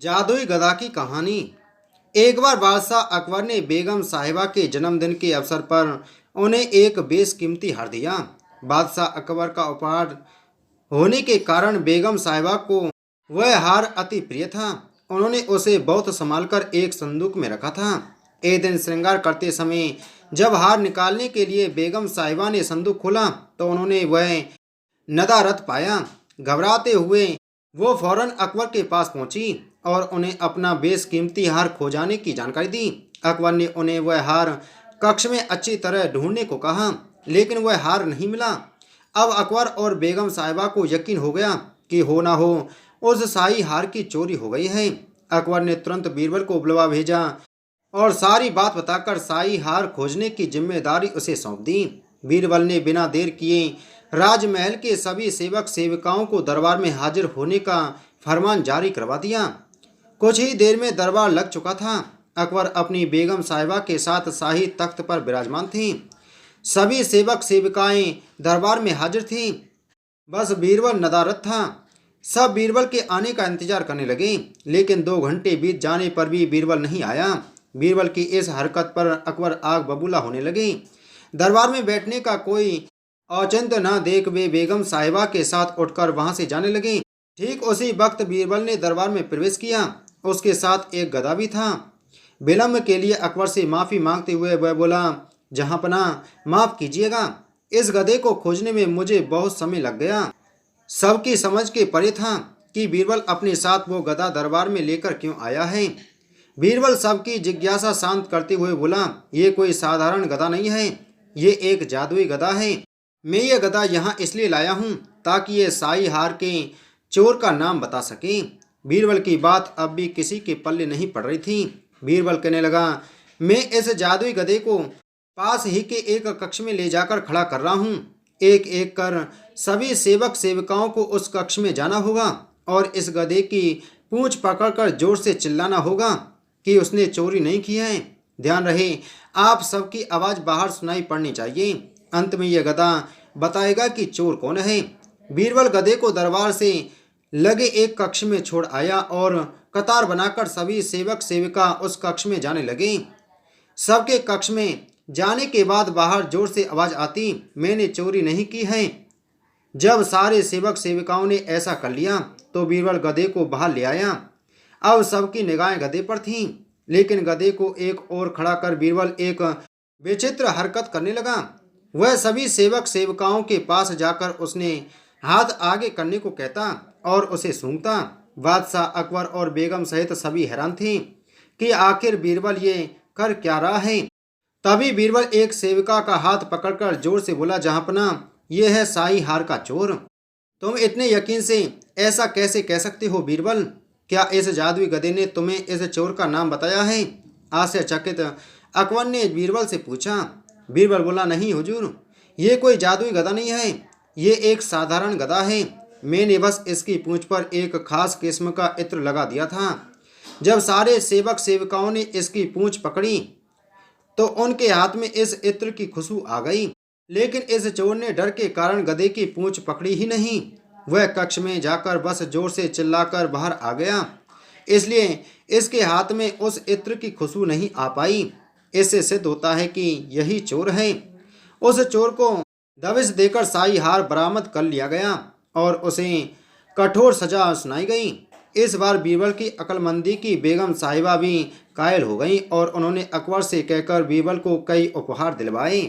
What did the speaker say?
जादुई गदा की कहानी। एक बार बादशाह अकबर ने बेगम साहिबा के जन्मदिन के अवसर पर उन्हें एक बेशकीमती हार दिया। बादशाह अकबर का उपहार होने के कारण बेगम साहिबा को वह हार अति प्रिय था। उन्होंने उसे बहुत संभालकर एक संदूक में रखा था। एक दिन श्रृंगार करते समय जब हार निकालने के लिए बेगम साहिबा ने संदूक खोला तो उन्होंने वह नदारत पाया। घबराते हुए वो फौरन अकबर के पास पहुंची और उन्हें अपना बेशकीमती हार खो जाने की जानकारी दी। अकबर ने उन्हें वह हार कक्ष में अच्छी तरह ढूंढने को कहा, लेकिन वह हार नहीं मिला। अब अकबर और बेगम साहिबा को यकीन हो गया कि हो ना हो उस शाही हार की चोरी हो गई है। अकबर ने तुरंत बीरबल को बुलवा भेजा और सारी बात बताकर शाही हार खोजने की जिम्मेदारी उसे सौंप दी। बीरबल ने बिना देर किए राजमहल के सभी सेवक सेविकाओं को दरबार में हाजिर होने का फरमान जारी करवा दिया। कुछ ही देर में दरबार लग चुका था। अकबर अपनी बेगम साहिबा के साथ शाही तख्त पर विराजमान थे। सभी सेवक सेविकाएं दरबार में हाजिर थीं। बस बीरबल नदारत था। सब बीरबल के आने का इंतजार करने लगे, लेकिन 2 घंटे बीत जाने पर भी बीरबल नहीं आया। बीरबल की इस हरकत पर अकबर आग बबूला होने लगे। दरबार में बैठने का कोई औचित्य न देख वे बेगम साहिबा के साथ उठकर वहां से जाने लगे। ठीक उसी वक्त बीरबल ने दरबार में प्रवेश किया। उसके साथ एक गधा भी था। विलम्ब के लिए अकबर से माफी मांगते हुए वह बोला, जहांपनाह माफ कीजिएगा, इस गधे को खोजने में मुझे बहुत समय लग गया। सबकी समझ के परे था कि बीरबल अपने साथ वो गधा दरबार में लेकर क्यों आया है। बीरबल सबकी जिज्ञासा शांत करते हुए बोला, ये कोई साधारण गधा नहीं है, ये एक जादुई गधा है। मैं ये गधा यहाँ इसलिए लाया हूँ ताकि ये शाही हार के चोर का नाम बता सके। बीरबल की बात अब भी किसी के पल्ले नहीं पड़ रही थी। बीरबल कहने लगा, मैं इस जादुई गधे को पास ही के एक कक्ष में ले जाकर खड़ा कर रहा हूँ। एक एक कर सभी सेवक सेविकाओं को उस कक्ष में जाना होगा और इस गधे की पूंछ पकड़कर जोर से चिल्लाना होगा कि उसने चोरी नहीं की है। ध्यान रहे, आप सबकी आवाज़ बाहर सुनाई पड़नी चाहिए। अंत में यह गधा बताएगा कि चोर कौन है। बीरबल गधे को दरबार से लगे एक कक्ष में छोड़ आया और कतार बनाकर सभी सेवक सेविका उस कक्ष में जाने लगे। सबके कक्ष में जाने के बाद बाहर जोर से आवाज आती, मैंने चोरी नहीं की है। जब सारे सेवक सेविकाओं ने ऐसा कर लिया तो बीरबल गधे को बाहर ले आया। अब सबकी निगाहें गधे पर थीं, लेकिन गधे को एक ओर खड़ा कर बीरबल एक विचित्र हरकत करने लगा। वह सभी सेवक सेविकाओं के पास जाकर उसने हाथ आगे करने को कहता और उसे सूंघता। बादशाह अकबर और बेगम सहित सभी हैरान थे कि आखिर बीरबल ये कर क्या रहा है। तभी बीरबल एक सेविका का हाथ पकड़कर जोर से बोला, जहांपनाह, यह है शाही हार का चोर। तुम इतने यकीन से ऐसा कैसे कह सकते हो बीरबल? क्या इस जादुई गधे ने तुम्हें इस चोर का नाम बताया है? आश्चर्यचकित अकबर ने बीरबल से पूछा। बीरबल बोला, नहीं हुजूर, ये कोई जादुई गधा नहीं है, ये एक साधारण गधा है। मैंने बस इसकी पूंछ पर एक खास किस्म का इत्र लगा दिया था। जब सारे सेवक सेविकाओं ने इसकी पूंछ पकड़ी तो उनके हाथ में इस इत्र की खुशबू आ गई, लेकिन इस चोर ने डर के कारण गधे की पूंछ पकड़ी ही नहीं। वह कक्ष में जाकर बस जोर से चिल्लाकर बाहर आ गया, इसलिए इसके हाथ में उस इत्र की खुशबू नहीं आ पाई। इससे सिद्ध होता है कि यही चोर है। उस चोर को दबिश देकर शाही हार बरामद कर लिया गया और उसे कठोर सजा सुनाई गई। इस बार बीरबल की अक्लमंदी की बेगम साहिबा भी कायल हो गईं और उन्होंने अकबर से कहकर बीरबल को कई उपहार दिलवाए।